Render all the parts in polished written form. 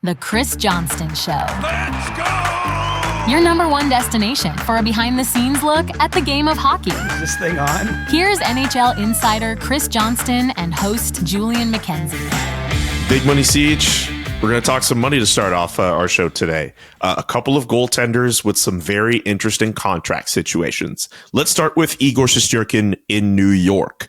The Chris Johnston Show. Let's go! Your number one destination for a behind-the-scenes look at the game of hockey. Is this thing on? Here's NHL insider Chris Johnston and host Julian McKenzie. Big Money Siege. We're going to talk some money to start off our show today. A couple of goaltenders with some very interesting contract situations. Let's start with Igor Shesterkin in New York.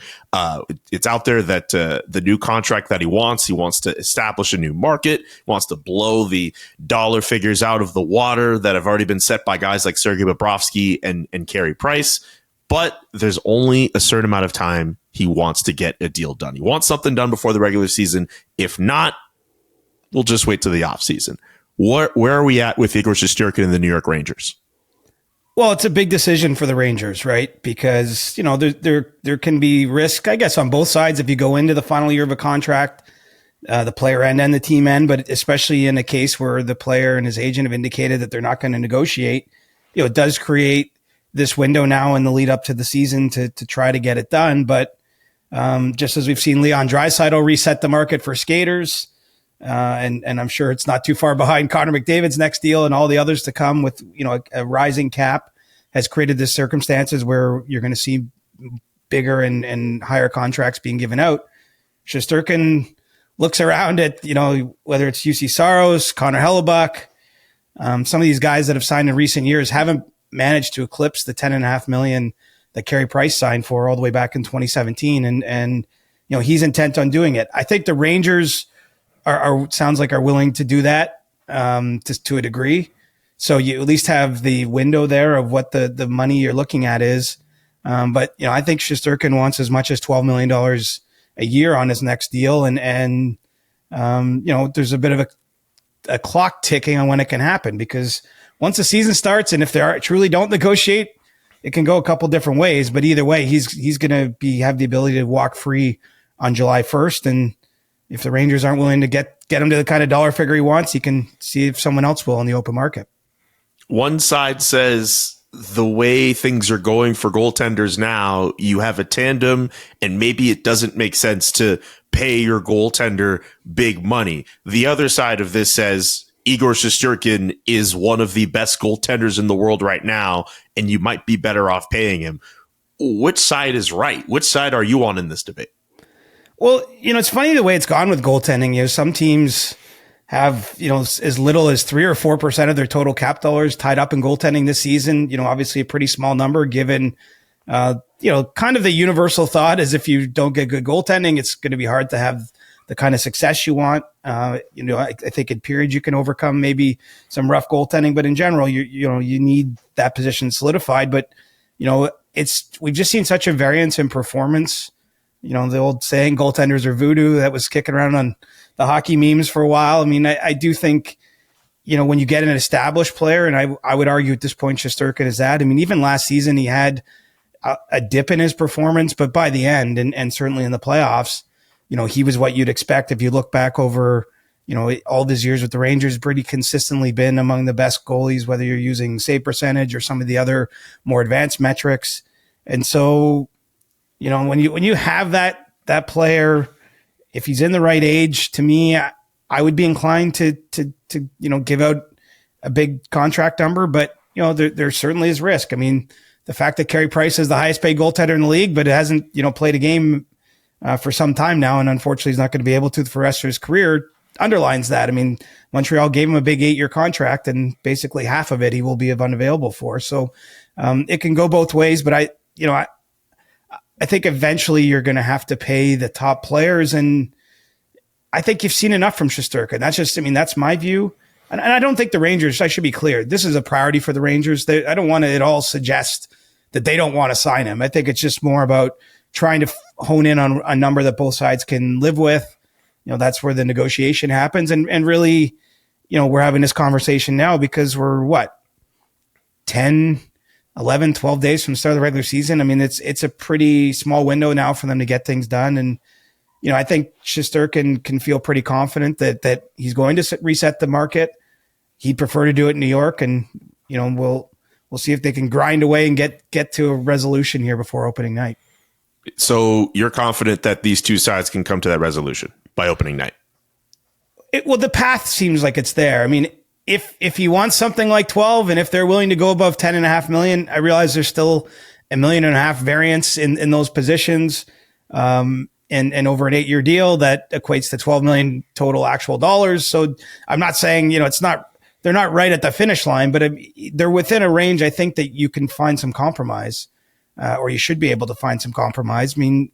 It's out there that the new contract that he wants to establish a new market, wants to blow the dollar figures out of the water that have already been set by guys like Sergei Bobrovsky and Carey Price. But there's only a certain amount of time he wants to get a deal done. He wants something done before the regular season. If not, we'll just wait till the offseason. Where are we at with Igor Shesterkin and the New York Rangers? Well, it's a big decision for the Rangers, right? Because, you know, there can be risk, I guess, on both sides if you go into the final year of a contract, the player end and the team end, but especially in a case where the player and his agent have indicated that they're not going to negotiate, you know, it does create this window now in the lead up to the season to try to get it done. But just as we've seen Leon Draisaitl reset the market for skaters, and I'm sure it's not too far behind Connor McDavid's next deal and all the others to come with, you know, a rising cap has created this circumstances where you're going to see bigger and higher contracts being given out. Shesterkin looks around at, you know, whether it's UC Saros, Connor Hellebuck, some of these guys that have signed in recent years haven't managed to eclipse the $10.5 million that Carey Price signed for all the way back in 2017. And, you know, he's intent on doing it. I think the Rangers are willing to do that to a degree. So you at least have the window there of what the money you're looking at is. But, you know, I think Shesterkin wants as much as $12 million a year on his next deal. And you know, there's a bit of a clock ticking on when it can happen, because once the season starts and if they truly don't negotiate, it can go a couple different ways. But either way, he's going to have the ability to walk free on July 1st. And if the Rangers aren't willing to get him to the kind of dollar figure he wants, he can see if someone else will in the open market. One side says the way things are going for goaltenders now, you have a tandem and maybe it doesn't make sense to pay your goaltender big money. The other side of this says Igor Shesterkin is one of the best goaltenders in the world right now, and you might be better off paying him. Which side is right? Which side are you on in this debate? Well, you know, it's funny the way it's gone with goaltending. You know, some teams have, you know, as little as 3 or 4% of their total cap dollars tied up in goaltending this season. You know, obviously a pretty small number given, you know, kind of the universal thought is if you don't get good goaltending, it's going to be hard to have the kind of success you want. You know, I think in periods you can overcome maybe some rough goaltending, but in general, you know, you need that position solidified. But, you know, we've just seen such a variance in performance. You know, the old saying, goaltenders are voodoo, that was kicking around on the hockey memes for a while. I mean, I do think, you know, when you get an established player, and I would argue at this point, Shesterkin is that. I mean, even last season, he had a dip in his performance, but by the end, and certainly in the playoffs, you know, he was what you'd expect. If you look back over, you know, all of his years with the Rangers, pretty consistently been among the best goalies, whether you're using save percentage or some of the other more advanced metrics. And so, you know, when you have that player, if he's in the right age, to me, I would be inclined to you know, give out a big contract number. But, you know, there certainly is risk. I mean, the fact that Carey Price is the highest paid goaltender in the league, but hasn't, you know, played a game for some time now, and unfortunately he's not going to be able to for the rest of his career, underlines that. I mean, Montreal gave him a big 8-year contract, and basically half of it he will be unavailable for. So it can go both ways. But I think eventually you're going to have to pay the top players, and I think you've seen enough from Shesterkin. That's my view. And I don't think the Rangers, I should be clear, this is a priority for the Rangers. I don't want to at all suggest that they don't want to sign him. I think it's just more about trying to hone in on a number that both sides can live with. You know, that's where the negotiation happens. And really, you know, we're having this conversation now because we're 10, 11, 12 days from the start of the regular season. I mean, it's a pretty small window now for them to get things done. And, you know, I think Shesterkin can feel pretty confident that he's going to reset the market. He'd prefer to do it in New York. And, you know, we'll see if they can grind away and get to a resolution here before opening night. So you're confident that these two sides can come to that resolution by opening night? Well, the path seems like it's there. I mean, if he wants something like 12, and if they're willing to go above 10.5 million, I realize there's still $1.5 million variance in those positions. And over an 8-year deal that equates to 12 million total actual dollars. So I'm not saying, they're not right at the finish line, but they're within a range. I think that you can find some compromise, or you should be able to find some compromise. I mean,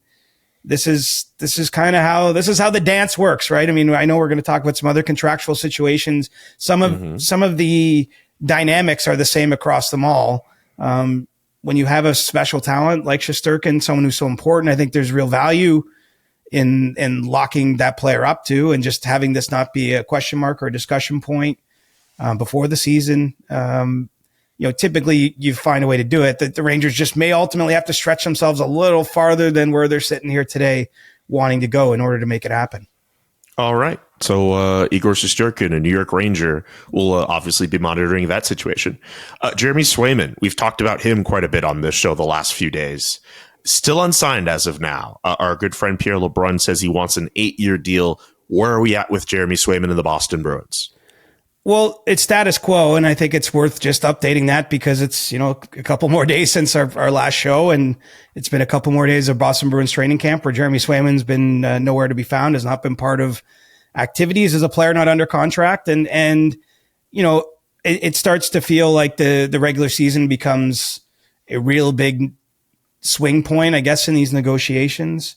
this is how the dance works, right? I mean, I know we're going to talk about some other contractual situations. Some of the dynamics are the same across them all. When you have a special talent like Shesterkin, someone who's so important, I think there's real value in locking that player up too, and just having this not be a question mark or a discussion point before the season. Typically you find a way to do it. That the Rangers just may ultimately have to stretch themselves a little farther than where they're sitting here today, wanting to go in order to make it happen. All right. So Igor Shesterkin, a New York Ranger, will obviously be monitoring that situation. Jeremy Swayman, we've talked about him quite a bit on this show the last few days. Still unsigned as of now. Our good friend Pierre LeBrun says he wants an 8-year deal. Where are we at with Jeremy Swayman and the Boston Bruins? Well, it's status quo, and I think it's worth just updating that because it's, a couple more days since our last show, and it's been a couple more days of Boston Bruins training camp where Jeremy Swayman's been nowhere to be found, has not been part of activities as a player not under contract. And it starts to feel like the regular season becomes a real big swing point, I guess, in these negotiations.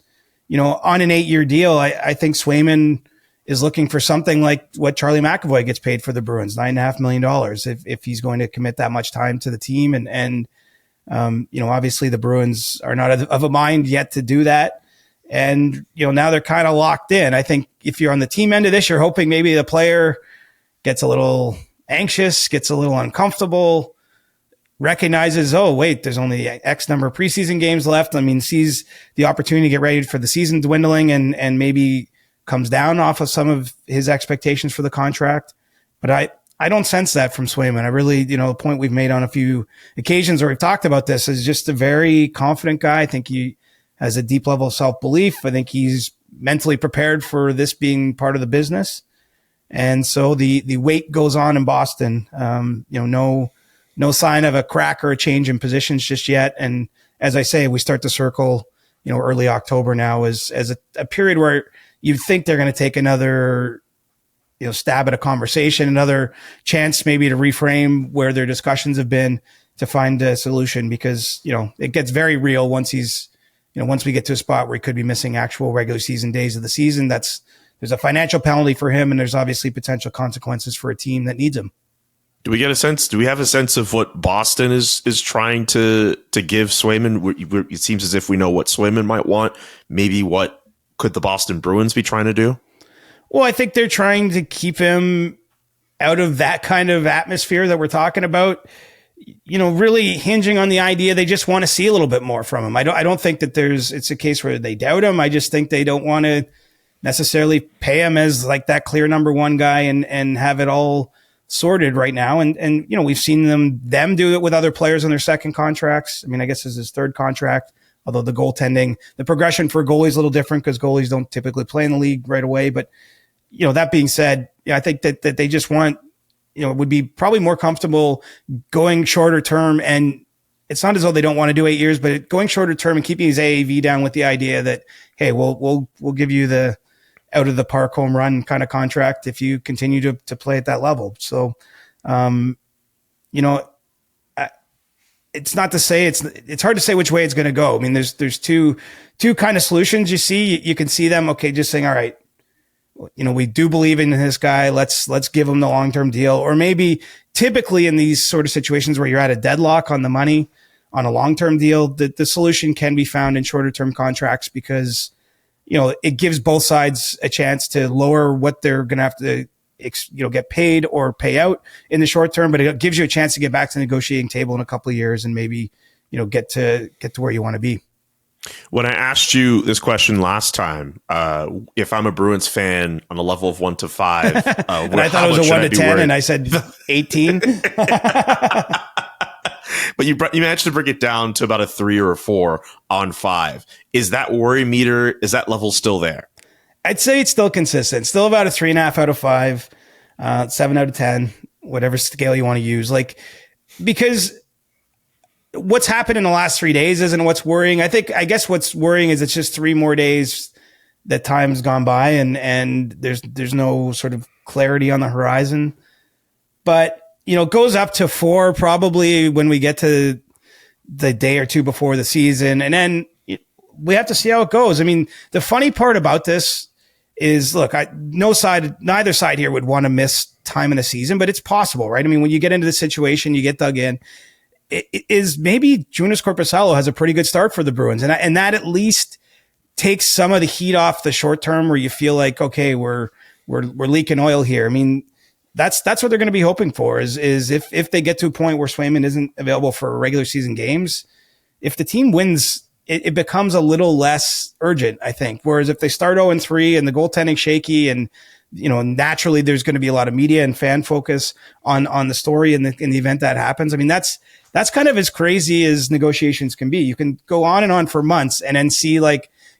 On an 8-year deal, I think Swayman is looking for something like what Charlie McAvoy gets paid for the Bruins, $9.5 million, if he's going to commit that much time to the team. And obviously the Bruins are not of a mind yet to do that. And, now they're kind of locked in. I think if you're on the team end of this, you're hoping maybe the player gets a little anxious, gets a little uncomfortable, recognizes, oh, wait, there's only X number of preseason games left. I mean, sees the opportunity to get ready for the season dwindling and maybe comes down off of some of his expectations for the contract. But I don't sense that from Swayman. I really, the point we've made on a few occasions where we've talked about this is just a very confident guy. I think he has a deep level of self-belief. I think he's mentally prepared for this being part of the business. And so the wait goes on in Boston. No sign of a crack or a change in positions just yet. And as I say, we start to circle, early October now as a period where you think they're going to take another, stab at a conversation, another chance maybe to reframe where their discussions have been to find a solution, because, it gets very real once once we get to a spot where he could be missing actual regular season days of the season. There's a financial penalty for him, and there's obviously potential consequences for a team that needs him. Do we have a sense of what Boston is trying to give Swayman? It seems as if we know what Swayman might want. Maybe what could the Boston Bruins be trying to do? Well, I think they're trying to keep him out of that kind of atmosphere that we're talking about, really hinging on the idea they just want to see a little bit more from him. I don't think that it's a case where they doubt him. I just think they don't want to necessarily pay him as like that clear number one guy and have it all sorted right now. And we've seen them do it with other players on their second contracts. I mean, I guess this is his third contract, although the goaltending, the progression for a goalie is a little different because goalies don't typically play in the league right away. But, that being said, I think that they just want, would be probably more comfortable going shorter term. And it's not as though they don't want to do 8 years, but going shorter term and keeping his AAV down with the idea that, hey, we'll give you the out of the park home run kind of contract if you continue to play at that level. So, it's not to say it's hard to say which way it's going to go. I mean, there's two kind of solutions you see. You can see them, okay, just saying, all right, we do believe in this guy. Let's give him the long-term deal. Or maybe typically in these sort of situations where you're at a deadlock on the money on a long-term deal, the solution can be found in shorter-term contracts because, it gives both sides a chance to lower what they're going to have to, get paid or pay out in the short term, but it gives you a chance to get back to the negotiating table in a couple of years and maybe, get to where you want to be. When I asked you this question last time, if I'm a Bruins fan on a level of 1 to 5, and I thought it was a 1 to 10, and I said 18. But you managed to bring it down to about a 3 or a 4 on 5. Is that worry meter? Is that level still there? I'd say it's still consistent. Still about a 3.5 out of 5, 7 out of 10, whatever scale you want to use. Like, because what's happened in the last 3 days isn't what's worrying. I guess what's worrying is it's just 3 more days that time's gone by and there's no sort of clarity on the horizon. But, it goes up to 4 probably when we get to the day or two before the season. And then we have to see how it goes. I mean, the funny part about this is, look, neither side here would want to miss time in the season, but it's possible, right? I mean, when you get into the situation, you get dug in. It is maybe Joonas Korpisalo has a pretty good start for the Bruins, and that at least takes some of the heat off the short term, where you feel like, okay, we're leaking oil here. I mean, that's what they're going to be hoping for is if they get to a point where Swayman isn't available for regular season games, if the team wins, it becomes a little less urgent, I think. Whereas if they start 0-3 and the goaltending shaky and, naturally there's going to be a lot of media and fan focus on the story in the event that happens. I mean, that's kind of as crazy as negotiations can be. You can go on and on for months and then see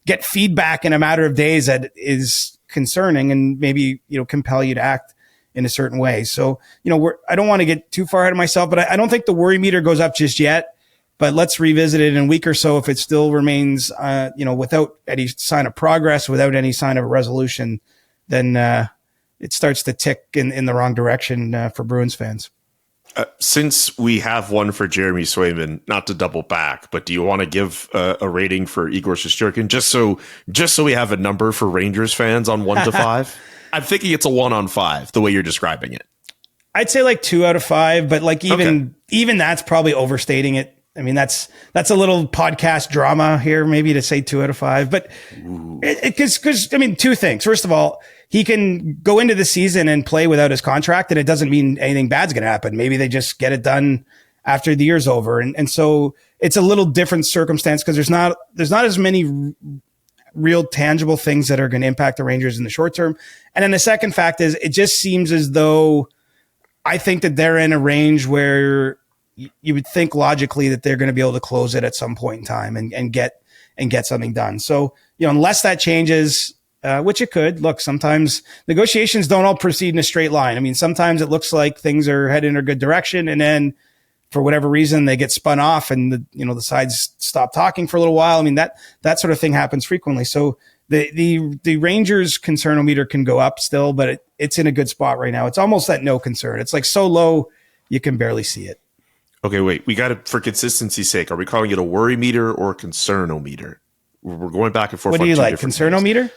get feedback in a matter of days that is concerning and maybe, compel you to act in a certain way. So, I don't want to get too far ahead of myself, but I don't think the worry meter goes up just yet. But let's revisit it in a week or so if it still remains, without any sign of progress, without any sign of a resolution, then it starts to tick in the wrong direction for Bruins fans. Since we have one for Jeremy Swayman, not to double back, but do you want to give a rating for Igor Shesterkin just so we have a number for Rangers fans on 1 to 5? I'm thinking it's a 1 on 5, the way you're describing it. I'd say 2 out of 5, but even that's probably overstating it. I mean, that's a little podcast drama here, maybe to say 2 out of 5, but because I mean, 2 things. First of all, he can go into the season and play without his contract, and it doesn't mean anything bad's going to happen. Maybe they just get it done after the year's over. And so it's a little different circumstance because there's not as many real tangible things that are going to impact the Rangers in the short term. And then the second fact is it just seems as though I think that they're in a range where you would think logically that they're going to be able to close it at some point in time and get something done. So, unless that changes, which it could. Look, sometimes negotiations don't all proceed in a straight line. I mean, sometimes it looks like things are heading in a good direction, and then for whatever reason they get spun off, and the sides stop talking for a little while. I mean, that sort of thing happens frequently. So the Rangers concernometer can go up still, but it's in a good spot right now. It's almost at no concern. It's so low you can barely see it. Okay, wait. We got to, for consistency's sake, are we calling it a worry meter or a concernometer? We're going back and forth. What do you like, concernometer?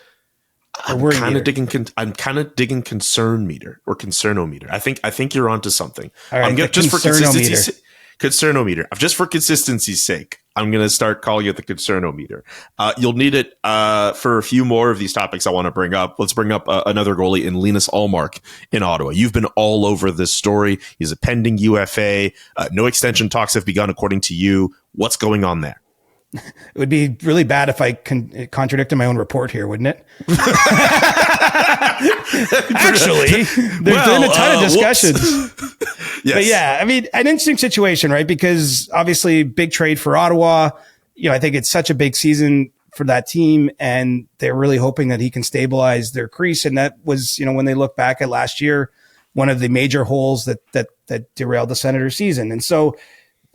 I'm kind of digging concern meter or concernometer. I think you're onto something. All right, just for concernometer. Just for consistency's sake, I'm going to start calling it the concernometer. You'll need it for a few more of these topics I want to bring up. Let's bring up another goalie in Linus Ullmark in Ottawa. You've been all over this story. He's a pending UFA. No extension talks have begun, according to you. What's going on there? It would be really bad if I contradicted my own report here, wouldn't it? Actually, there's been a ton of discussions. Yes. But yeah, I mean, an interesting situation, right? Because obviously big trade for Ottawa. I think it's such a big season for that team, and they're really hoping that he can stabilize their crease. And that was, when they look back at last year, one of the major holes that derailed the Senators season. And so,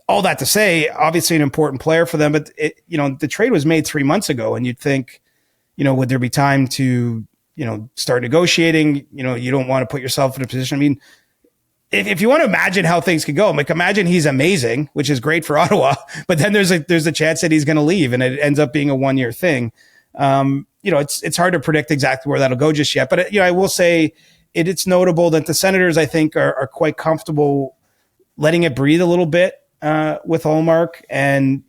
all that to say, obviously an important player for them, but the trade was made 3 months ago, and you'd think, would there be time to, start negotiating? You don't want to put yourself in a position. I mean, if you want to imagine how things could go, imagine he's amazing, which is great for Ottawa, but then there's a chance that he's going to leave and it ends up being a 1-year thing. It's hard to predict exactly where that'll go just yet, but I will say it's notable that the Senators, I think, are quite comfortable letting it breathe a little bit with Ullmark, and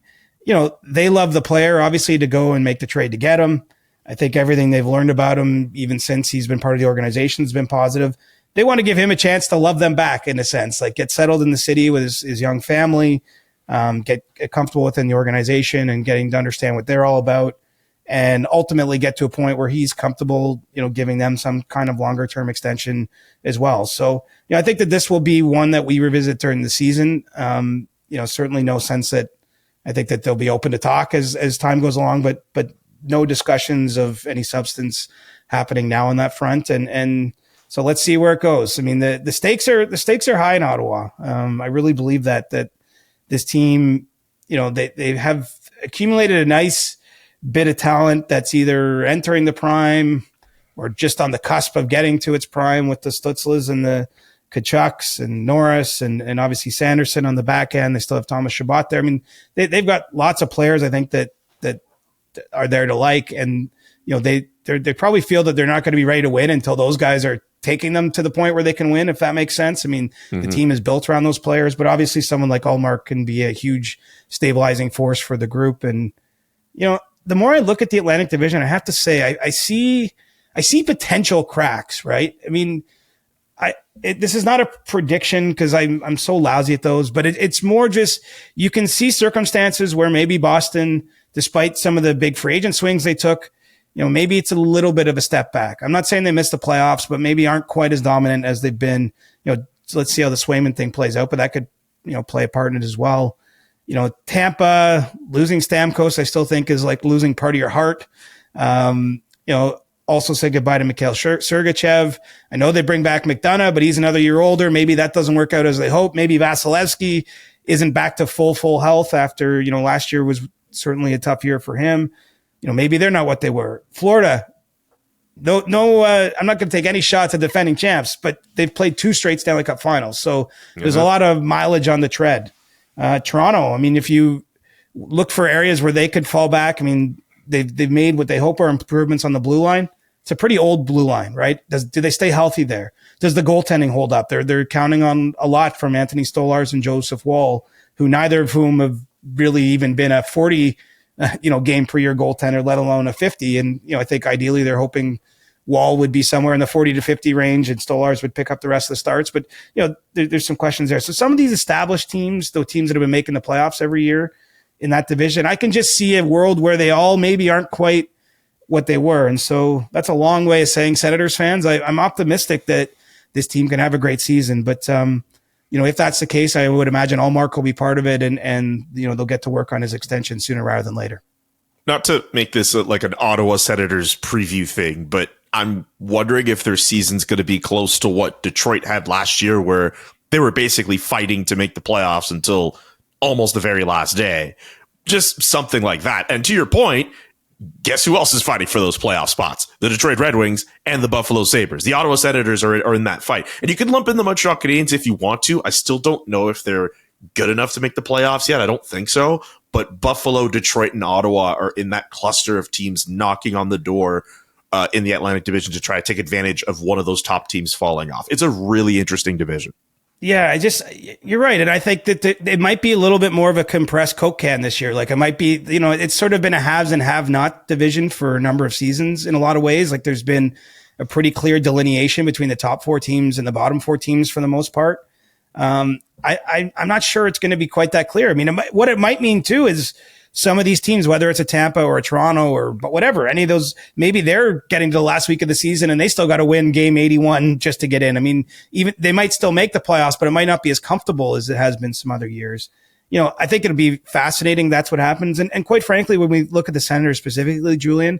they love the player obviously to go and make the trade to get him. I think everything they've learned about him, even since he's been part of the organization, has been positive. They want to give him a chance to love them back, in a sense, get settled in the city with his young family, get comfortable within the organization and getting to understand what they're all about, and ultimately get to a point where he's comfortable, giving them some kind of longer term extension as well. So, I think that this will be one that we revisit during the season. Certainly no sense that I think that they'll be open to talk as time goes along, but no discussions of any substance happening now on that front. And so let's see where it goes. I mean, the stakes are high in Ottawa. I really believe that this team, they have accumulated a nice bit of talent that's either entering the prime or just on the cusp of getting to its prime with the Stutzlas and the Kachucks and Norris and obviously Sanderson on the back end. They still have Thomas Chabot there. I mean, they've got lots of players, I think, that are there to like. And, they probably feel that they're not going to be ready to win until those guys are taking them to the point where they can win, if that makes sense. I mean, the team is built around those players, but obviously someone like Ullmark can be a huge stabilizing force for the group. And, the more I look at the Atlantic Division, I have to say, I see potential cracks, right? I mean, this is not a prediction because I'm so lousy at those, but it's more just, you can see circumstances where maybe Boston, despite some of the big free agent swings they took, maybe it's a little bit of a step back. I'm not saying they missed the playoffs, but maybe aren't quite as dominant as they've been. So let's see how the Swayman thing plays out, but that could, play a part in it as well. Tampa losing Stamkos, I still think is like losing part of your heart. Also say goodbye to Mikhail Sergachev. I know they bring back McDonough, but he's another year older. Maybe that doesn't work out as they hope. Maybe Vasilevsky isn't back to full health after, last year was certainly a tough year for him. Maybe they're not what they were. Florida, no, I'm not going to take any shots at defending champs, but they've played 2 straight Stanley Cup finals. So there's a lot of mileage on the tread. Toronto, I mean, if you look for areas where they could fall back, I mean, they've made what they hope are improvements on the blue line. It's a pretty old blue line, right? Do they stay healthy there? Does the goaltending hold up? They're counting on a lot from Anthony Stolarz and Joseph Woll, who neither of whom have really even been a 40 game per year goaltender, let alone a 50. And, I think ideally they're hoping Wall would be somewhere in the 40 to 50 range and Stolarz would pick up the rest of the starts. But, there's some questions there. So some of these established teams, the teams that have been making the playoffs every year in that division, I can just see a world where they all maybe aren't quite what they were. And so that's a long way of saying, Senators fans, I'm optimistic that this team can have a great season. But, if that's the case, I would imagine Ullmark will be part of it and they'll get to work on his extension sooner rather than later. Not to make this like an Ottawa Senators preview thing, but I'm wondering if their season's going to be close to what Detroit had last year, where they were basically fighting to make the playoffs until almost the very last day. Just something like that. And to your point, guess who else is fighting for those playoff spots? The Detroit Red Wings and the Buffalo Sabres. The Ottawa Senators are in that fight. And you can lump in the Montreal Canadiens if you want to. I still don't know if they're good enough to make the playoffs yet. I don't think so. But Buffalo, Detroit, and Ottawa are in that cluster of teams knocking on the door in the Atlantic Division to try to take advantage of one of those top teams falling off. It's a really interesting division. Yeah, you're right. And I think that it might be a little bit more of a compressed Coke can this year. Like it might be, it's sort of been a haves and have not division for a number of seasons in a lot of ways. Like there's been a pretty clear delineation between the top 4 teams and the bottom 4 teams for the most part. I'm not sure it's going to be quite that clear. I mean, what it might mean too is some of these teams, whether it's a Tampa or a Toronto or whatever, any of those, maybe they're getting to the last week of the season and they still got to win game 81 just to get in. I mean, even they might still make the playoffs, but it might not be as comfortable as it has been some other years. I think it'll be fascinating. That's what happens. And quite frankly, when we look at the Senators specifically, Julian,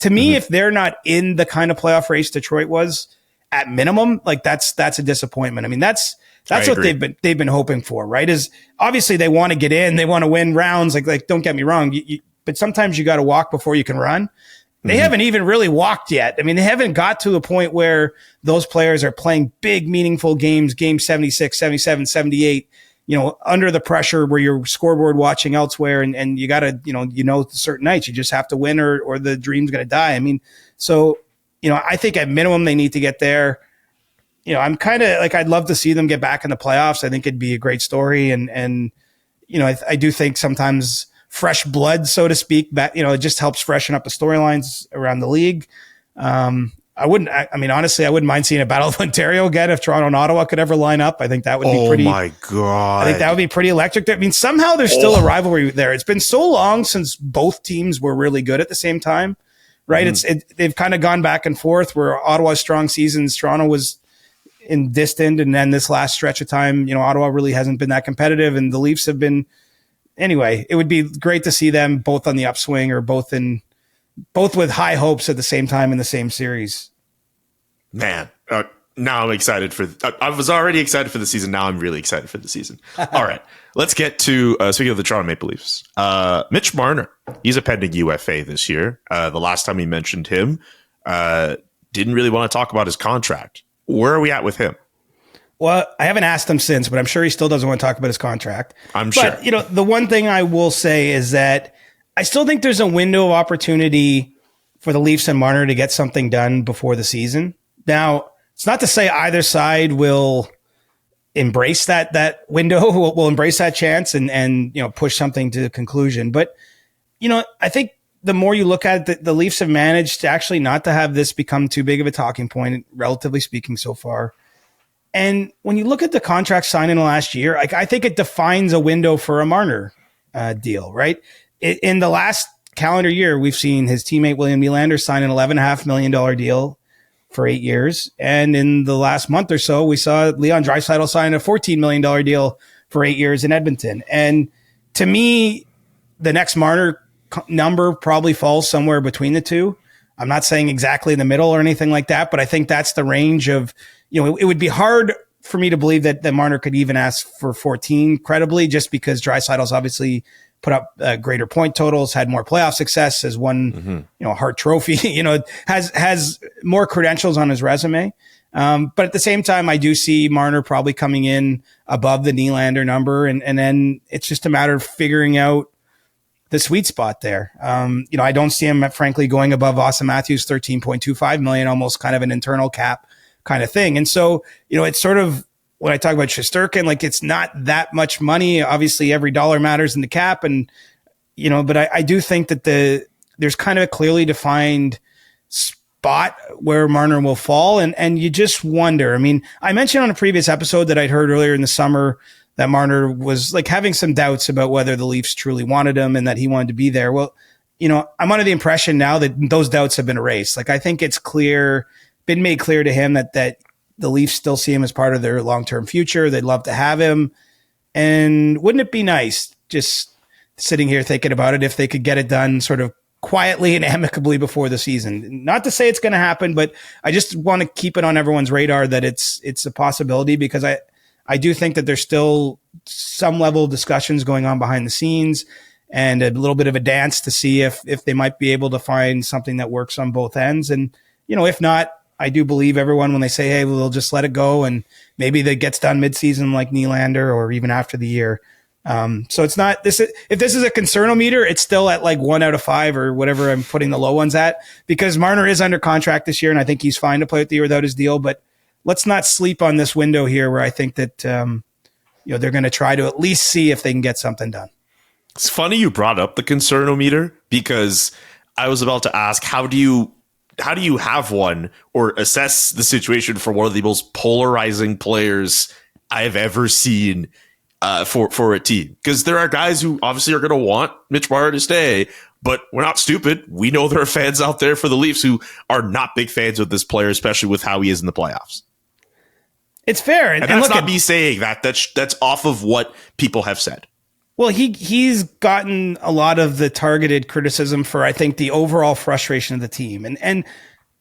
to me, if they're not in the kind of playoff race Detroit was at minimum, like that's a disappointment. I mean, that's what they've been hoping for, right? Is obviously they want to get in, they want to win rounds. Like don't get me wrong, but sometimes you got to walk before you can run. They haven't even really walked yet. I mean, they haven't got to a point where those players are playing big, meaningful games, game 76, 77, 78, under the pressure where you're scoreboard watching elsewhere. And you got to, certain nights you just have to win or the dream's going to die. I mean, so, I think at minimum they need to get there. I'm kind of like, I'd love to see them get back in the playoffs. I think it'd be a great story. And I do think sometimes fresh blood, so to speak, that, it just helps freshen up the storylines around the league. Honestly, I wouldn't mind seeing a Battle of Ontario again if Toronto and Ottawa could ever line up. I think that would be pretty. Oh my God. I think that would be pretty electric. I mean, somehow there's still a rivalry there. It's been so long since both teams were really good at the same time, right? They've kind of gone back and forth where Ottawa's strong seasons, Toronto was in distant, and then this last stretch of time, Ottawa really hasn't been that competitive, and the Leafs have been. Anyway, it would be great to see them both on the upswing or both in both with high hopes at the same time in the same series. Man, now I'm excited I was already excited for the season. Now I'm really excited for the season. All right, let's get to, speaking of the Toronto Maple Leafs, Mitch Marner. He's a pending UFA this year. The last time we mentioned him, didn't really want to talk about his contract. Where are we at with him? Well, I haven't asked him since, but I'm sure he still doesn't want to talk about his contract. I'm sure. But, the one thing I will say is that I still think there's a window of opportunity for the Leafs and Marner to get something done before the season. Now, it's not to say either side will embrace that window, will embrace that chance and push something to the conclusion. But, I think the more you look at it, the Leafs have managed to actually not to have this become too big of a talking point, relatively speaking, so far. And when you look at the contract signed in the last year, I think it defines a window for a Marner deal, right? In the last calendar year, we've seen his teammate William Nylander sign an $11.5 million deal for 8 years. And in the last month or so, we saw Leon Draisaitl sign a $14 million deal for 8 years in Edmonton. And to me, the next Marner number probably falls somewhere between the two. I'm not saying exactly in the middle or anything like that, but I think that's the range of, it would be hard for me to believe that Marner could even ask for 14 credibly, just because Draisaitl's obviously put up greater point totals, had more playoff success, has won, Hart Trophy, has more credentials on his resume. But at the same time, I do see Marner probably coming in above the Nylander number. And then it's just a matter of figuring out the sweet spot there. I don't see him, frankly, going above Austin Matthews, $13.25 million, almost kind of an internal cap kind of thing. And so, it's sort of, when I talk about Shesterkin, it's not that much money. Obviously, every dollar matters in the cap. And, but I do think that there's kind of a clearly defined spot where Marner will fall. And you just wonder. I mean, I mentioned on a previous episode that I'd heard earlier in the summer that Marner was having some doubts about whether the Leafs truly wanted him and that he wanted to be there. Well, I'm under the impression now that those doubts have been erased. I think it's been made clear to him that the Leafs still see him as part of their long-term future. They'd love to have him. And wouldn't it be nice, just sitting here thinking about it, if they could get it done sort of quietly and amicably before the season? Not to say it's going to happen, but I just want to keep it on everyone's radar that it's a possibility, because I do think that there's still some level of discussions going on behind the scenes and a little bit of a dance to see if they might be able to find something that works on both ends. And, if not, I do believe everyone when they say, hey, we'll just let it go, and maybe that gets done midseason like Nylander or even after the year. So it's not this. If this is a concernometer, it's still at 1 out of 5 or whatever I'm putting the low ones at, because Marner is under contract this year, and I think he's fine to play with the year without his deal. But let's not sleep on this window here, where I think that they're going to try to at least see if they can get something done. It's funny you brought up the concernometer, because I was about to ask, how do you have one or assess the situation for one of the most polarizing players I've ever seen for a team? Because there are guys who obviously are going to want Mitch Marner to stay, but we're not stupid. We know there are fans out there for the Leafs who are not big fans of this player, especially with how he is in the playoffs. It's fair. And that's not me saying that. That's off of what people have said. Well, he's gotten a lot of the targeted criticism for, I think, the overall frustration of the team. And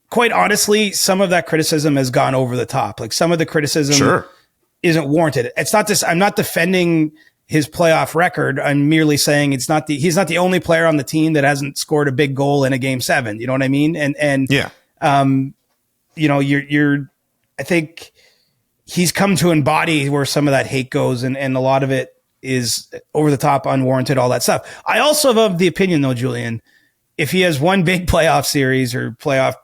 quite honestly, some of that criticism has gone over the top. Some of the criticism isn't warranted. It's not this. I'm not defending his playoff record. I'm merely saying he's not the only player on the team that hasn't scored a big goal in a game 7. You know what I mean? And yeah. I think he's come to embody where some of that hate goes, and a lot of it is over the top, unwarranted, all that stuff. I also have the opinion, though, Julian, if he has one big playoff series or playoff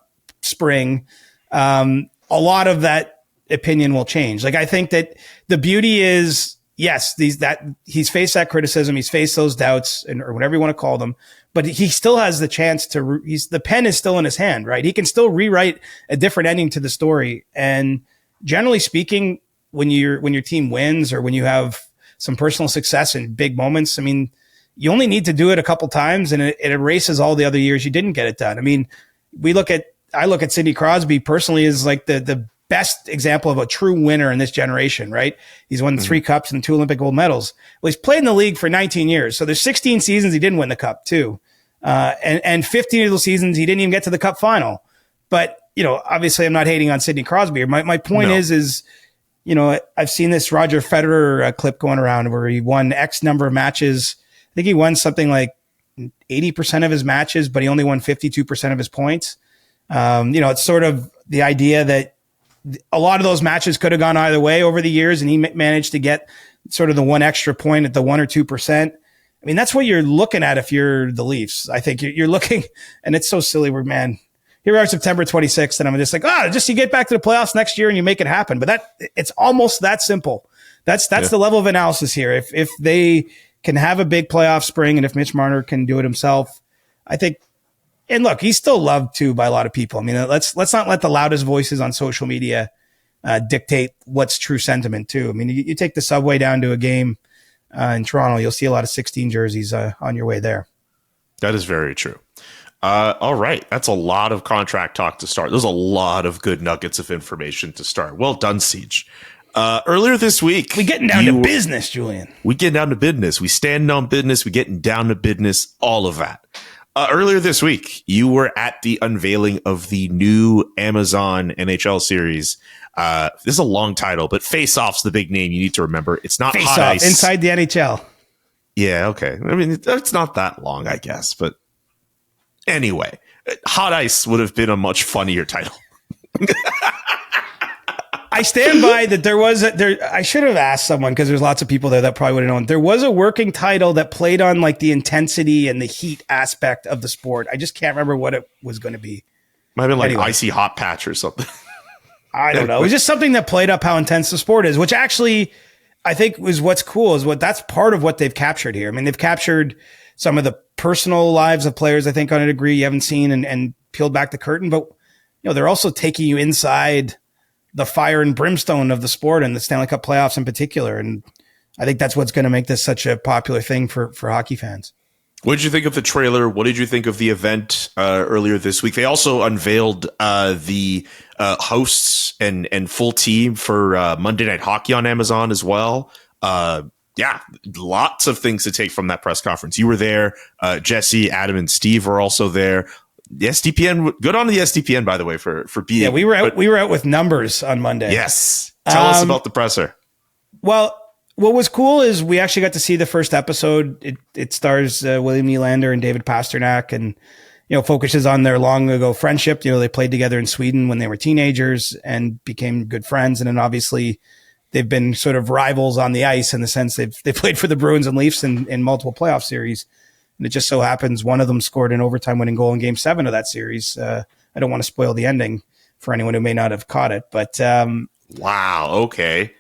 spring, a lot of that opinion will change. I think that the beauty is, yes, he's faced that criticism, he's faced those doubts, or whatever you want to call them, but he still has the chance to. The pen is still in his hand, right? He can still rewrite a different ending to the story. And generally speaking, when your team wins, or when you have some personal success and big moments, I mean, you only need to do it a couple times, and it erases all the other years you didn't get it done. I mean, I look at Sidney Crosby personally as the best example of a true winner in this generation, right? He's won 3 cups and 2 Olympic gold medals. Well, he's played in the league for 19 years. So there's 16 seasons he didn't win the cup too. And 15 of those seasons, he didn't even get to the Cup final. But, obviously I'm not hating on Sidney Crosby. My point is, I've seen this Roger Federer clip going around where he won X number of matches. I think he won something like 80% of his matches, but he only won 52% of his points. It's sort of the idea that a lot of those matches could have gone either way over the years, and he managed to get sort of the one extra point at the 1 or 2%. I mean, that's what you're looking at if you're the Leafs. I think you're looking, and it's so silly where, man, here we are September 26th, and I'm just like, just you get back to the playoffs next year and you make it happen. But it's almost that simple. That's the level of analysis here. If they can have a big playoff spring, and if Mitch Marner can do it himself, I think. And look, he's still loved too by a lot of people. I mean, let's not let the loudest voices on social media dictate what's true sentiment too. I mean, you take the subway down to a game in Toronto, you'll see a lot of 16 jerseys on your way there. That is very true. All right. That's a lot of contract talk to start. There's a lot of good nuggets of information to start. Well done, Siege. Earlier this week, we getting down to business, Julian. We getting down to business. We standing on business. We getting down to business. All of that. Earlier this week, you were at the unveiling of the new Amazon NHL series. This is a long title, but Faceoff's the big name you need to remember. It's not Face Hot Off, Ice. inside the NHL. Yeah, okay. I mean, it's not that long, I guess. But anyway, Hot Ice would have been a much funnier title. I stand by that I should have asked someone, because there's lots of people there that probably would have known. There was a working title that played on like the intensity and the heat aspect of the sport. I just can't remember what it was going to be. Might have been like Icy Hot Patch or something. I don't know. It was just something that played up how intense the sport is, which actually I think was what's cool that's part of what they've captured here. I mean, they've captured some of the personal lives of players, I think, on a degree you haven't seen and peeled back the curtain, but they're also taking you inside the fire and brimstone of the sport and the Stanley Cup playoffs in particular. And I think that's what's going to make this such a popular thing for hockey fans. What did you think of the trailer? What did you think of the event earlier this week? They also unveiled the hosts and full team for Monday Night Hockey on Amazon as well. Lots of things to take from that press conference. You were there. Jesse, Adam, and Steve were also there. The SDPN, good on the SDPN, by the way, for being. Yeah, we were out with numbers on Monday. Yes. Tell us about the presser. Well, what was cool is we actually got to see the first episode. It stars William Nylander and David Pasternak, and focuses on their long ago friendship. They played together in Sweden when they were teenagers and became good friends, and then obviously they've been sort of rivals on the ice in the sense they played for the Bruins and Leafs in multiple playoff series. And it just so happens one of them scored an overtime winning goal in Game 7 of that series. I don't want to spoil the ending for anyone who may not have caught it, but wow, okay.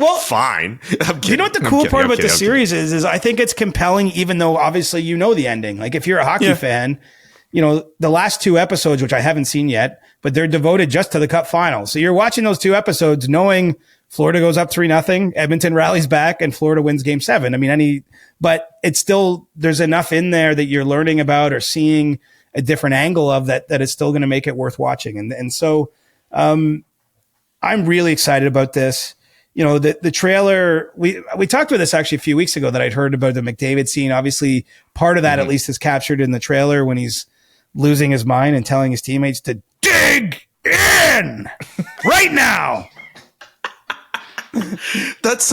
Well, fine. You know what the cool part about the series is I think it's compelling, even though obviously the ending. Like if you're a hockey fan, the last 2 episodes, which I haven't seen yet, but they're devoted just to the Cup final. So you're watching those 2 episodes knowing Florida goes up 3-0, Edmonton rallies back, and Florida wins Game 7. I mean, but it's still, there's enough in there that you're learning about or seeing a different angle of that is still going to make it worth watching. And so I'm really excited about this. The trailer, we talked about this actually a few weeks ago that I'd heard about the McDavid scene. Obviously, part of that at least is captured in the trailer when he's losing his mind and telling his teammates to dig in right now. That's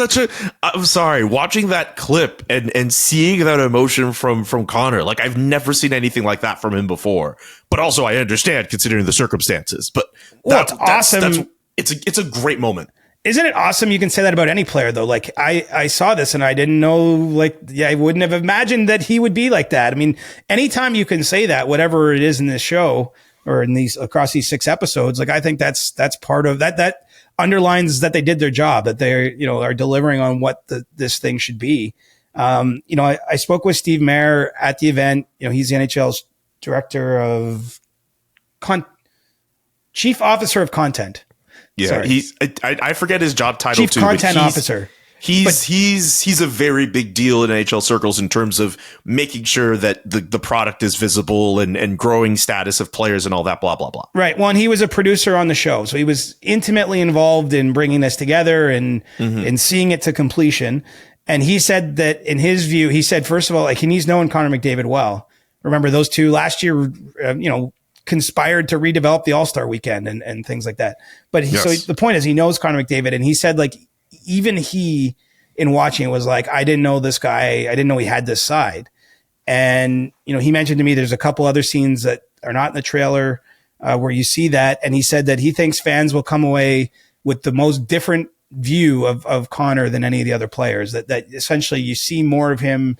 I'm sorry, watching that clip and seeing that emotion from Connor, like I've never seen anything like that from him before, but also I understand considering the circumstances, but that's awesome. It's a great moment. Isn't it awesome? You can say that about any player though. Like I saw this and I didn't know, I wouldn't have imagined that he would be like that. I mean, anytime you can say that, whatever it is in this show or in across these 6 episodes, like I think that's part of that underlines that they did their job, that they are delivering on what this thing should be. I spoke with Steve Mayer at the event. He's the NHL's director of chief officer of content. Yeah, I forget his job title Chief Content Officer. He's a very big deal in NHL circles in terms of making sure that the product is visible and growing status of players and all that, blah, blah, blah. Right. Well, and he was a producer on the show. So he was intimately involved in bringing this together and seeing it to completion. And he said that in his view, first of all, he's known Connor McDavid well. remember those two last year, conspired to redevelop the All-Star weekend and things like that. But so the point is, he knows Connor McDavid, and he said, like, even he, in watching it, was like, I didn't know this guy. I didn't know he had this side. And, he mentioned to me there's a couple other scenes that are not in the trailer where you see that. And he said that he thinks fans will come away with the most different view of Connor than any of the other players, that essentially you see more of him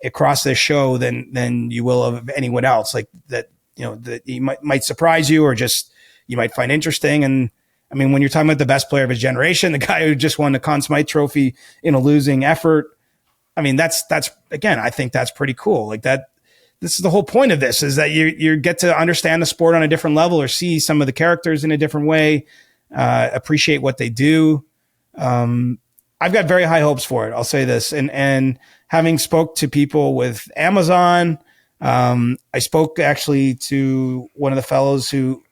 across this show than you will of anyone else, like that, that he might surprise you or just you might find interesting. And I mean, when you're talking about the best player of his generation, the guy who just won the Conn Smythe Trophy in a losing effort, I mean, that's again, I think that's pretty cool. Like that, this is the whole point of this, is that you get to understand the sport on a different level, or see some of the characters in a different way, appreciate what they do. I've got very high hopes for it. I'll say this, and having spoke to people with Amazon, I spoke actually to one of the fellows who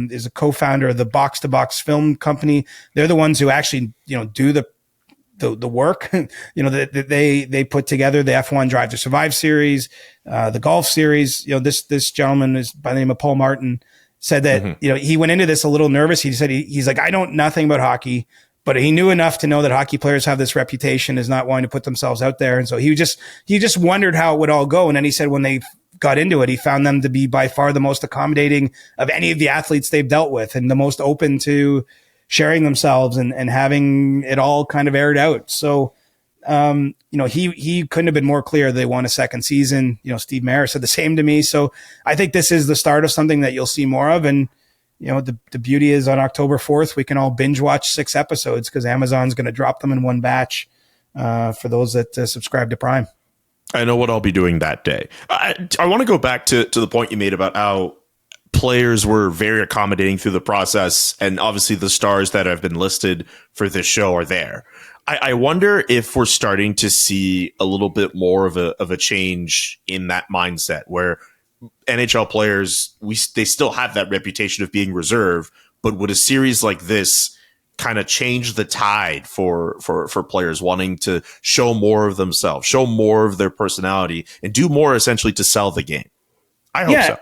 is a co-founder of the Box to Box film company. They're the ones who actually, do the work, that they put together the F1 Drive to Survive series, the golf series. This gentleman is by the name of Paul Martin, said that, he went into this a little nervous. He said, he's like, I know nothing about hockey, but he knew enough to know that hockey players have this reputation as not wanting to put themselves out there. And so he just wondered how it would all go. And then he said when they got into it, he found them to be by far the most accommodating of any of the athletes they've dealt with, and the most open to sharing themselves and having it all kind of aired out. So, he couldn't have been more clear they want a second season. Steve Mayer said the same to me. So I think this is the start of something that you'll see more of. And, the beauty is on October 4th, we can all binge watch 6 episodes because Amazon's going to drop them in one batch for those that subscribe to Prime. I know what I'll be doing that day. I want to go back to the point you made about how players were very accommodating through the process, and obviously the stars that have been listed for this show are there. I wonder if we're starting to see a little bit more of a change in that mindset, where NHL players, they still have that reputation of being reserved, but would a series like this kind of change the tide for players wanting to show more of themselves, show more of their personality, and do more essentially to sell the game? I hope so.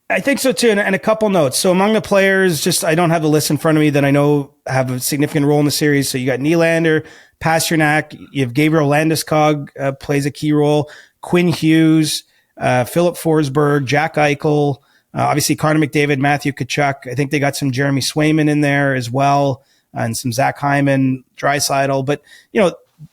I think so too. And a couple notes. So among the players, I don't have the list in front of me that I know have a significant role in the series. So you got Nylander, Pasternak, you have Gabriel Landeskog plays a key role, Quinn Hughes, Philip Forsberg, Jack Eichel, obviously Connor McDavid, Matthew Tkachuk. I think they got some Jeremy Swayman in there as well, and some Zach Hyman, Draisaitl. But,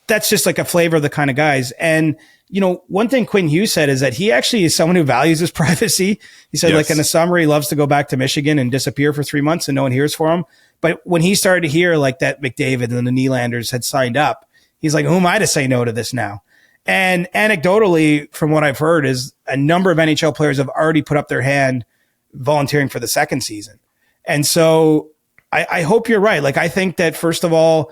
that's just like a flavor of the kind of guys. And, one thing Quinn Hughes said is that he actually is someone who values his privacy. He said, like in the summer, he loves to go back to Michigan and disappear for 3 months and no one hears for him. But when he started to hear like that McDavid and the Nylanders had signed up, he's like, who am I to say no to this now? And anecdotally, from what I've heard, is a number of NHL players have already put up their hand volunteering for the second season. And so I hope you're right. Like, I think that, first of all,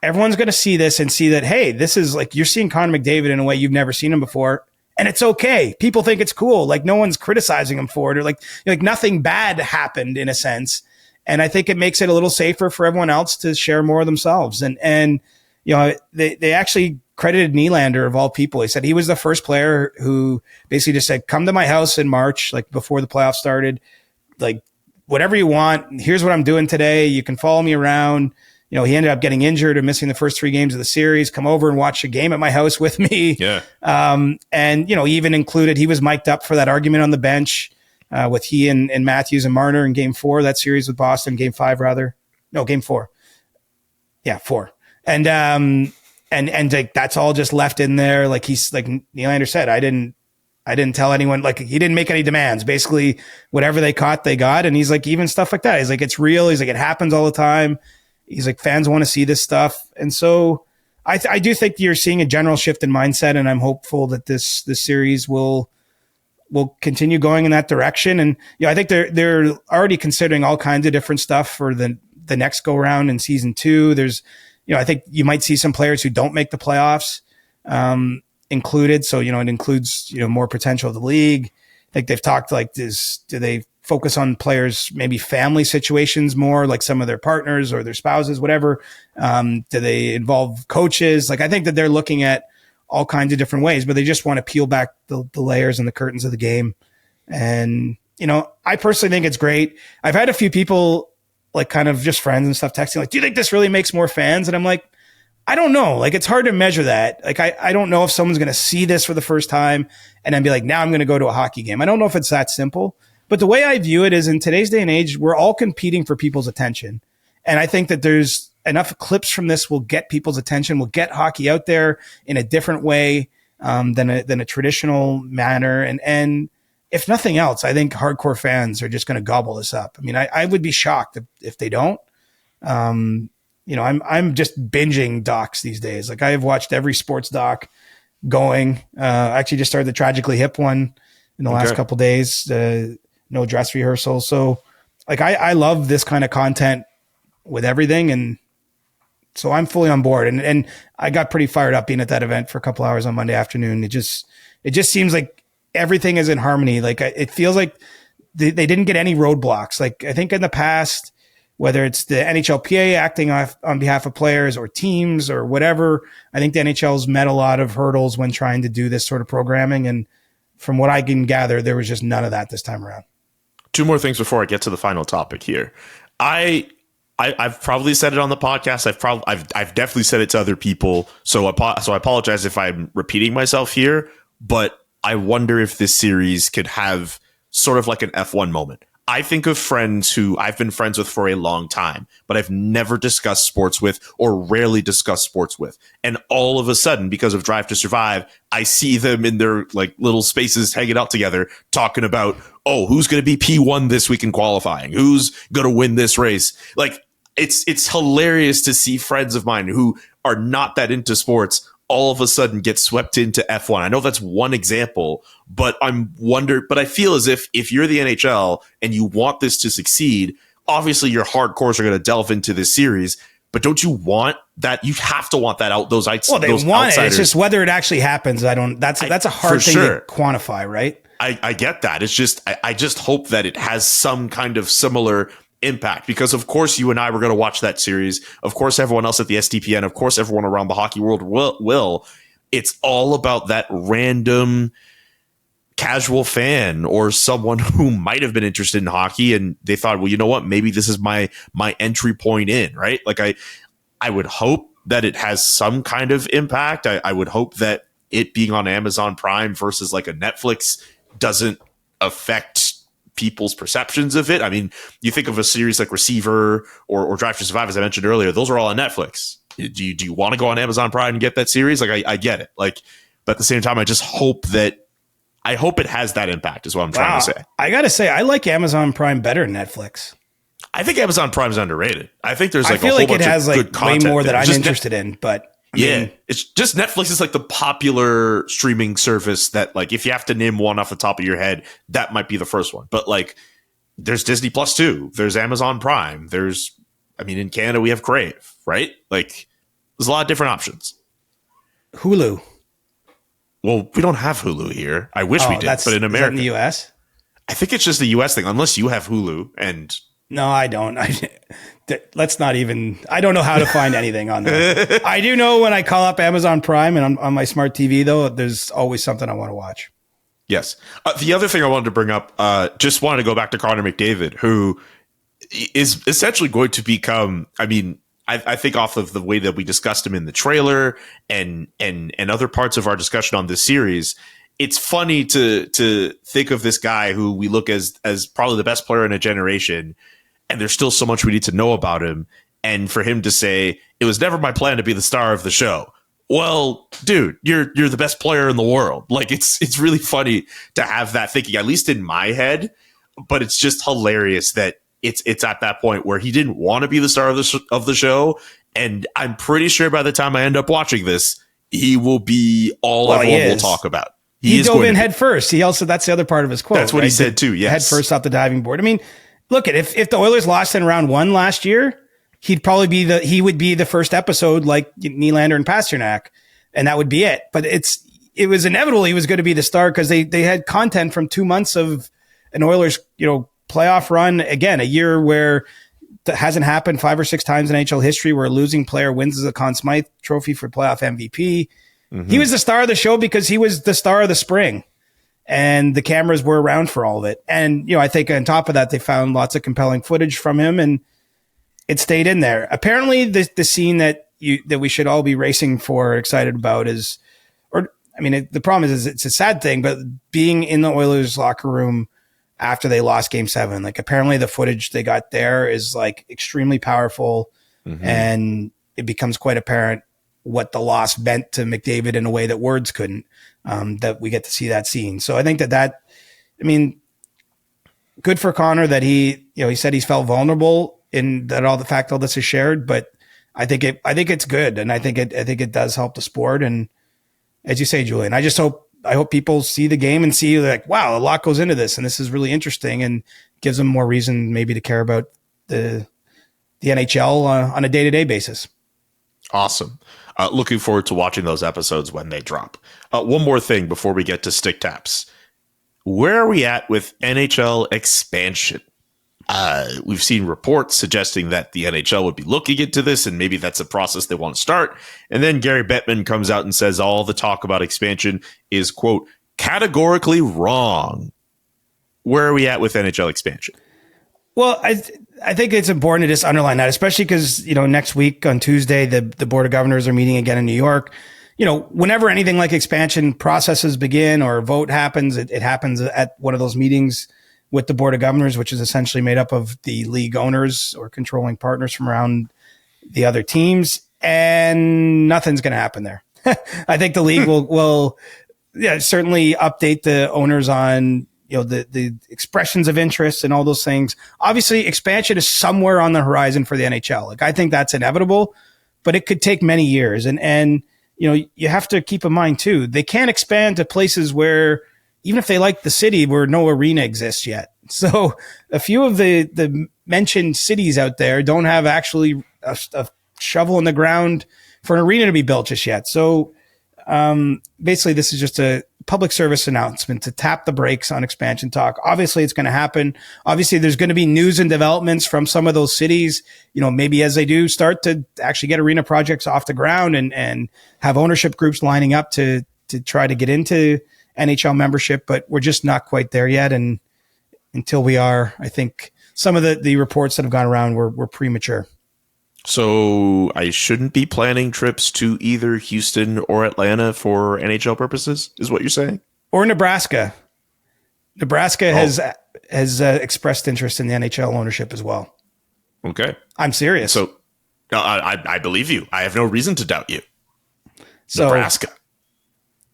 everyone's going to see this and see that, hey, this is like, you're seeing Connor McDavid in a way you've never seen him before. And it's okay. People think it's cool. Like, no one's criticizing him for it, or like nothing bad happened in a sense. And I think it makes it a little safer for everyone else to share more of themselves. And they actually credited Nylander, of all people. He said he was the first player who basically just said, come to my house in March, like before the playoffs started, like whatever you want. Here's what I'm doing today. You can follow me around. He ended up getting injured and missing the first 3 games of the series. Come over and watch a game at my house with me. Yeah. And, he even included, he was mic'd up for that argument on the bench with he and Matthews and Marner in game 4, that series with Boston, game 5 rather. No, game 4. Yeah, 4. And like, that's all just left in there. Like, he's like Nylander said, I didn't tell anyone, like, he didn't make any demands. Basically, whatever they caught, they got. And he's like, even stuff like that, he's like, it's real. He's like, it happens all the time. He's like, fans want to see this stuff. And so I do think you're seeing a general shift in mindset, and I'm hopeful that this series will continue going in that direction. And, I think they're already considering all kinds of different stuff for the next go round in season 2. There's, I think you might see some players who don't make the playoffs included. So, it includes, more potential of the league. I think they've talked like this. Do they focus on players, maybe family situations more, like some of their partners or their spouses, whatever? Do they involve coaches? Like, I think that they're looking at all kinds of different ways, but they just want to peel back the layers and the curtains of the game. And, I personally think it's great. I've had a few people, like kind of just friends and stuff, texting like, do you think this really makes more fans? And I'm like, I don't know. Like, it's hard to measure that. Like, I don't know if someone's going to see this for the first time and then be like, now I'm going to go to a hockey game. I don't know if it's that simple, but the way I view it is, in today's day and age, we're all competing for people's attention. And I think that there's enough clips from this will get people's attention, will get hockey out there in a different way than a traditional manner. And if nothing else, I think hardcore fans are just going to gobble this up. I mean, I would be shocked if they don't. I'm just binging docs these days. Like, I have watched every sports doc going. I actually just started the Tragically Hip one in the last couple of days. No dress rehearsal. So like, I love this kind of content with everything. And so I'm fully on board. And I got pretty fired up being at that event for a couple hours on Monday afternoon. It just seems like everything is in harmony. Like, it feels like they didn't get any roadblocks. Like, I think in the past, whether it's the NHLPA acting on behalf of players or teams or whatever, I think the NHL's met a lot of hurdles when trying to do this sort of programming. And from what I can gather, there was just none of that this time around. Two more things before I get to the final topic here. I've probably said it on the podcast. I've definitely said it to other people. So I apologize if I'm repeating myself here, but I wonder if this series could have sort of like an F1 moment. I think of friends who I've been friends with for a long time, but I've never discussed sports with or rarely discussed sports with. And all of a sudden, because of Drive to Survive, I see them in their like little spaces hanging out together talking about, oh, who's going to be P1 this week in qualifying? Who's going to win this race? Like, it's hilarious to see friends of mine who are not that into sports all of a sudden get swept into F1. I know that's one example, but I feel as if you're the NHL and you want this to succeed, obviously your hardcores are going to delve into this series, but don't you want that? You have to want that out. Those want outsiders. It. It's just whether it actually happens. That's a hard thing to quantify, right? I get that. It's just, I just hope that it has some kind of similar impact, because of course you and I were going to watch that series. Of course, everyone else at the SDPN, of course, everyone around the hockey world will. It's all about that random casual fan or someone who might have been interested in hockey and they thought, well, you know what? Maybe this is my entry point in, right? Like I would hope that it has some kind of impact. I would hope that it being on Amazon Prime versus like a Netflix doesn't affect people's perceptions of it. I mean, you think of a series like Receiver or Drive to Survive, as I mentioned earlier, those are all on Netflix. Do you want to go on Amazon Prime and get that series? Like, I get it. Like, but at the same time, I just hope it has that impact is what I'm trying to say. I got to say, I like Amazon Prime better than Netflix. I think Amazon Prime is underrated. I think there's like I feel a whole bunch it has of like good content way more that I'm interested in, but I mean, it's just Netflix is like the popular streaming service that, like, if you have to name one off the top of your head, that might be the first one. But like, there's Disney Plus too. There's Amazon Prime. In Canada we have Crave, right? Like, there's a lot of different options. Hulu. Well, we don't have Hulu here. I wish we did, but in America, in the US, I think it's just the US thing. Unless you have Hulu, and no, I don't. Let's not even. I don't know how to find anything on there. I do know when I call up Amazon Prime and on my smart TV, though, there's always something I want to watch. Yes. The other thing I wanted to bring up, just wanted to go back to Connor McDavid, who is essentially going to become. I mean, I think off of the way that we discussed him in the trailer and other parts of our discussion on this series, it's funny to think of this guy who we look as probably the best player in a generation. And there's still so much we need to know about him. And for him to say, it was never my plan to be the star of the show. Well, dude, you're the best player in the world. Like, it's really funny to have that thinking, at least in my head. But it's just hilarious that it's at that point where he didn't want to be the star of the show. And I'm pretty sure by the time I end up watching this, he will be all everyone will talk about. He dove in head first. He also, that's the other part of his quote. That's what he said too. Yes. Head first off the diving board. I mean, look, if the Oilers lost in round one last year, he'd probably he would be the first episode like Nylander and Pasternak, and that would be it. But it was inevitable he was going to be the star because they had content from 2 months of an Oilers, playoff run. Again, a year where that hasn't happened 5 or 6 times in NHL history where a losing player wins the Conn Smythe Trophy for playoff MVP. He was the star of the show because he was the star of the spring, and the cameras were around for all of it. And, I think on top of that, they found lots of compelling footage from him, and it stayed in there. Apparently the scene that we should all be racing for, excited about the problem is it's a sad thing, but being in the Oilers locker room after they lost Game 7, like apparently the footage they got there is like extremely powerful, and it becomes quite apparent what the loss meant to McDavid in a way that words couldn't, that we get to see that scene. So I think good for Connor that he said he's felt vulnerable in that all this is shared, but I think it's good. And I think it does help the sport. And as you say, Julian, I hope people see the game and see like, wow, a lot goes into this and this is really interesting, and gives them more reason maybe to care about the NHL on a day-to-day basis. Awesome. Looking forward to watching those episodes when they drop. One more thing before we get to stick taps. Where are we at with NHL expansion? We've seen reports suggesting that the NHL would be looking into this, and maybe that's a process they want to start. And then Gary Bettman comes out and says all the talk about expansion is, quote, categorically wrong. Where are we at with NHL expansion? Well, I think it's important to just underline that, especially because, next week on Tuesday, the Board of Governors are meeting again in New York. Whenever anything like expansion processes begin or a vote happens, it happens at one of those meetings with the Board of Governors, which is essentially made up of the league owners or controlling partners from around the other teams, and nothing's going to happen there. I think the league will certainly update the owners on the expressions of interest and all those things. Obviously, expansion is somewhere on the horizon for the NHL. Like, I think that's inevitable, but it could take many years. And you have to keep in mind too, they can't expand to places where, even if they like the city, where no arena exists yet. So a few of the mentioned cities out there don't have actually a shovel in the ground for an arena to be built just yet. So basically, this is just a public service announcement to tap the brakes on expansion talk. Obviously, it's going to happen. Obviously, there's going to be news and developments from some of those cities, maybe as they do start to actually get arena projects off the ground and have ownership groups lining up to try to get into NHL membership, but we're just not quite there yet. And until we are, I think some of the reports that have gone around were premature. So I shouldn't be planning trips to either Houston or Atlanta for NHL purposes, is what you're saying? Or Nebraska. Nebraska has expressed interest in the NHL ownership as well. Okay. I'm serious. So I believe you. I have no reason to doubt you. So, Nebraska.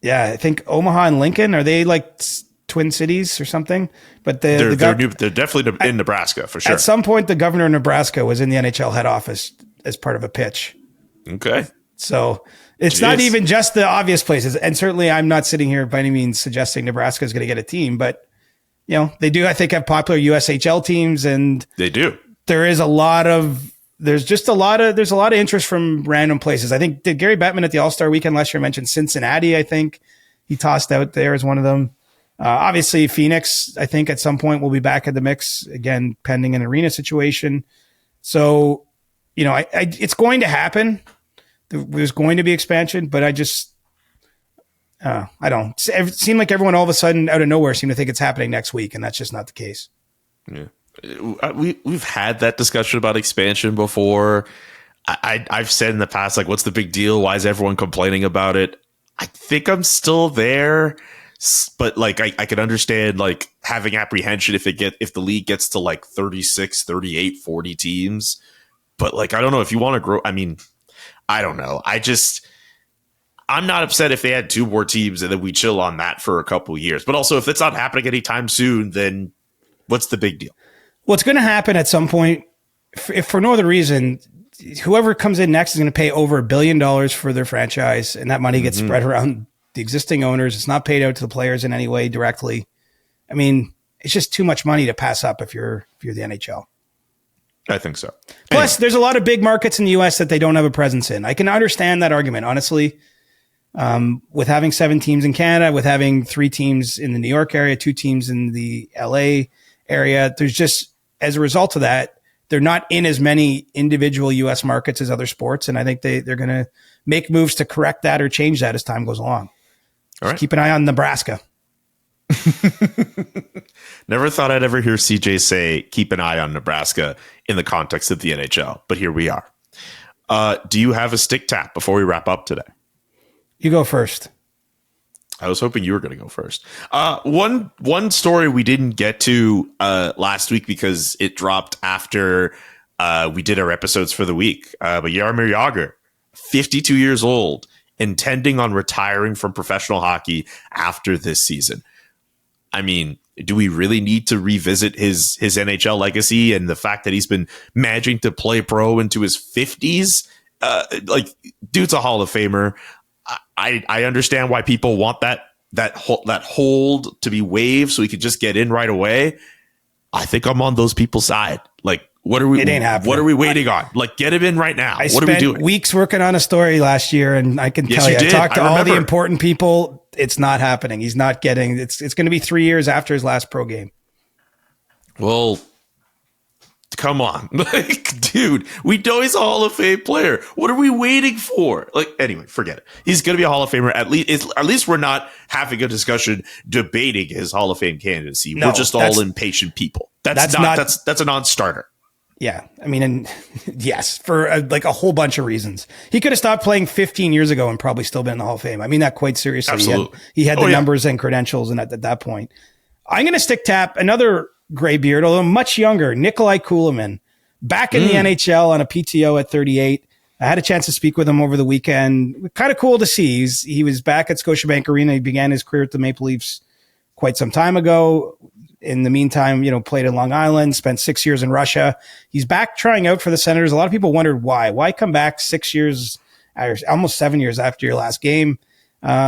Yeah, I think Omaha and Lincoln, are they like twin cities or something? But they're definitely in Nebraska for sure. At some point, the governor of Nebraska was in the NHL head office as part of a pitch. Okay. So it's not even just the obvious places. And certainly I'm not sitting here by any means suggesting Nebraska is going to get a team, but they do, I think, have popular USHL teams, and they do. There's a lot of interest from random places. I think, did Gary Bettman at the All-Star weekend last year mention Cincinnati? I think he tossed out there as one of them. Obviously Phoenix, I think at some point will be back in the mix again, pending an arena situation. So, it's going to happen. There's going to be expansion, but I don't. It seemed like everyone all of a sudden out of nowhere seemed to think it's happening next week, and that's just not the case. Yeah. We've had that discussion about expansion before. I've said in the past, like, what's the big deal? Why is everyone complaining about it? I think I'm still there, but like, I could understand like having apprehension if the league gets to like 36, 38, 40 teams. But like, I don't know if you want to grow. I mean, I don't know. I'm not upset if they had 2 more teams and then we chill on that for a couple of years. But also, if it's not happening anytime soon, then what's the big deal? Well, it's going to happen at some point. If for no other reason, whoever comes in next is going to pay over $1 billion for their franchise, and that money gets spread around the existing owners. It's not paid out to the players in any way directly. I mean, it's just too much money to pass up if you're the NHL. I think so. Plus, there's a lot of big markets in the U.S. that they don't have a presence in. I can understand that argument, honestly. With having 7 teams in Canada, with having 3 teams in the New York area, 2 teams in the LA area, there's just, as a result of that, they're not in as many individual U.S. markets as other sports. And I think they're going to make moves to correct that or change that as time goes along. All right. Keep an eye on Nebraska. Never thought I'd ever hear CJ say, keep an eye on Nebraska in the context of the NHL, but here we are. Do you have a stick tap before we wrap up today? You go first. I was hoping you were going to go first. One story we didn't get to last week because it dropped after we did our episodes for the week. But Jaromir Jagr, 52 years old, intending on retiring from professional hockey after this season. I mean, do we really need to revisit his NHL legacy and the fact that he's been managing to play pro into his 50s? Dude's a Hall of Famer. I understand why people want that hold to be waived so he could just get in right away. I think I'm on those people's side. Like, what are we? It ain't happening. What are we waiting on? Like, get him in right now. What are we doing? Weeks working on a story last year, and I can tell you, I talked to all the important people. It's not happening. He's not getting. It's going to be 3 years after his last pro game. Well, come on, like, dude, we know he's a Hall of Fame player. What are we waiting for? Like, anyway, forget it. He's going to be a Hall of Famer. At least we're not having a discussion debating his Hall of Fame candidacy. No, we're just all impatient people. That's a non-starter. Yeah. I mean, and yes, for like a whole bunch of reasons. He could have stopped playing 15 years ago and probably still been in the Hall of Fame. I mean that quite seriously. Absolutely. He had the numbers and credentials, and at that point. I'm going to stick tap another graybeard, although much younger, Nikolai Kulemin, back in the NHL on a PTO at 38. I had a chance to speak with him over the weekend. Kind of cool to see. He was back at Scotiabank Arena. He began his career at the Maple Leafs quite some time ago. In the meantime, played in Long Island, spent 6 years in Russia. He's back trying out for the Senators. A lot of people wondered why. Why come back 6 years, almost 7 years after your last game?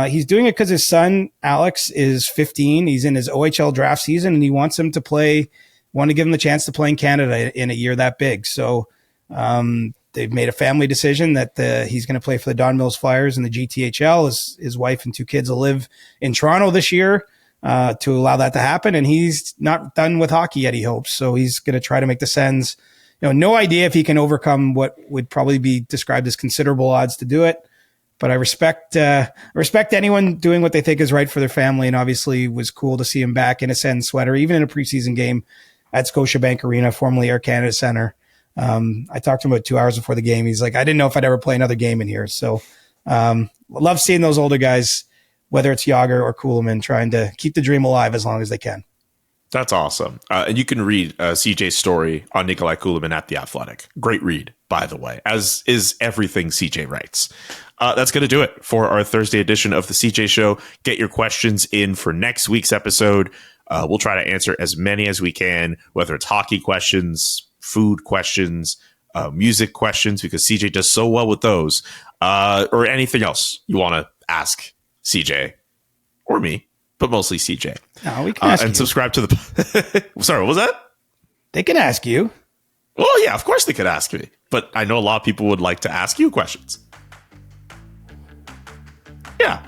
He's doing it because his son, Alex, is 15. He's in his OHL draft season, and he wants him to want to give him the chance to play in Canada in a year that big. So they've made a family decision that he's going to play for the Don Mills Flyers in the GTHL. His wife and 2 kids will live in Toronto this year. To allow that to happen. And he's not done with hockey yet, he hopes. So he's going to try to make the Sens, no idea if he can overcome what would probably be described as considerable odds to do it. But I respect anyone doing what they think is right for their family. And obviously it was cool to see him back in a Sens sweater, even in a preseason game at Scotiabank Arena, formerly Air Canada Centre. I talked to him about 2 hours before the game. He's like, I didn't know if I'd ever play another game in here. So love seeing those older guys, whether it's Jagr or Kulemin, trying to keep the dream alive as long as they can. That's awesome. And you can read CJ's story on Nikolai Kulemin at The Athletic. Great read, by the way, as is everything CJ writes. That's going to do it for our Thursday edition of The CJ Show. Get your questions in for next week's episode. We'll try to answer as many as we can, whether it's hockey questions, food questions, music questions, because CJ does so well with those, or anything else you want to ask CJ or me, but mostly CJ. No, we can ask and you. Subscribe to the. Sorry, what was that? They can ask you. Well, yeah, of course they could ask me, but I know a lot of people would like to ask you questions. Yeah.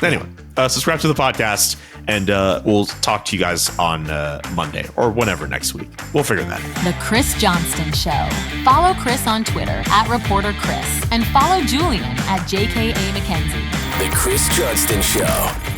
Anyway, subscribe to the podcast, and we'll talk to you guys on Monday or whenever next week. We'll figure that out. The Chris Johnston Show. Follow Chris on Twitter @ReporterChris and follow Julian @JKA McKenzie. The Chris Johnston Show.